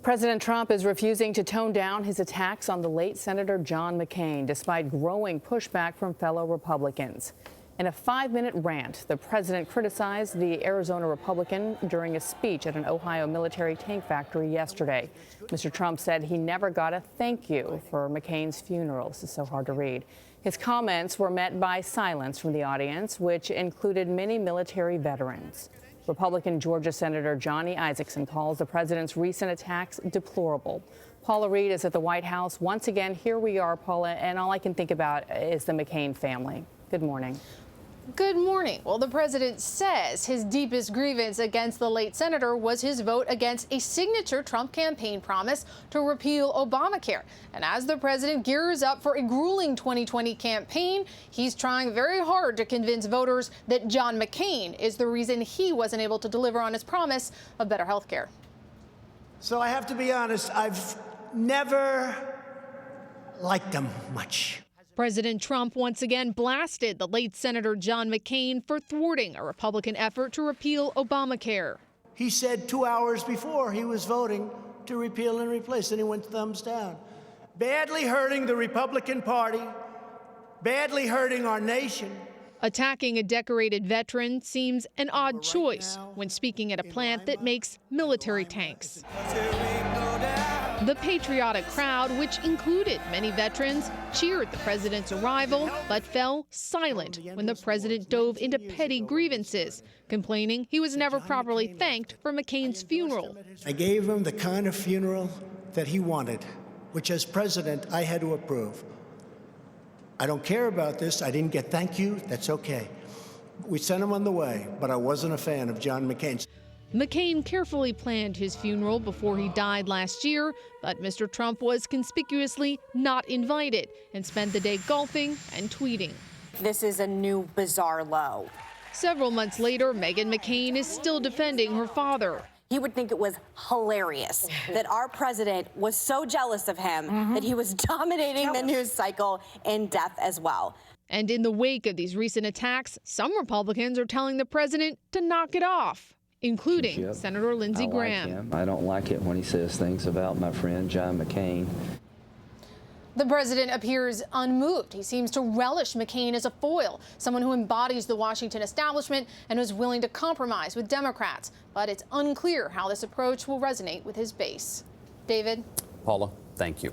President Trump is refusing to tone down his attacks on the late Senator John McCain, despite growing pushback from fellow Republicans. In a 5-minute rant, the president criticized the Arizona Republican during a speech at an Ohio military tank factory yesterday. Mr. Trump said he never got a thank you for McCain's funeral. This is so hard to read. His comments were met by silence from the audience, which included many military veterans. Republican Georgia Senator Johnny Isakson calls the president's recent attacks deplorable. Paula Reid is at the White House once again. Here we are, Paula, and all I can think about is the McCain family. Good morning. Good morning. Well, the president says his deepest grievance against the late senator was his vote against a signature Trump campaign promise to repeal Obamacare. And as the president gears up for a grueling 2020 campaign, he's trying very hard to convince voters that John McCain is the reason he wasn't able to deliver on his promise of better health care. So I have to be honest, I've never liked him much. President Trump once again blasted the late Senator John McCain for thwarting a Republican effort to repeal Obamacare. He said 2 hours before he was voting to repeal and replace, and he went thumbs down. Badly hurting the Republican Party, badly hurting our nation. Attacking a decorated veteran seems an odd choice when speaking at a plant that makes military tanks. The patriotic crowd, which included many veterans, cheered the president's arrival, but fell silent when the president dove into petty grievances, complaining he was never properly thanked for McCain's funeral. I gave him the kind of funeral that he wanted, which as president I had to approve. I don't care about this. I didn't get thank you. That's okay. We sent him on the way, but I wasn't a fan of John McCain. McCain carefully planned his funeral before he died last year, but Mr. Trump was conspicuously not invited and spent the day golfing and tweeting. This is a new bizarre low. Several months later, Meghan McCain is still defending her father. He would think it was hilarious that our president was so jealous of him that he was dominating the news cycle in death as well. And in the wake of these recent attacks, some Republicans are telling the president to knock it off, including Senator Lindsey Graham. I don't like it when he says things about my friend John McCain. The president appears unmoved. He seems to relish McCain as a foil, someone who embodies the Washington establishment and is willing to compromise with Democrats. But it's unclear how this approach will resonate with his base. David? Paula, thank you.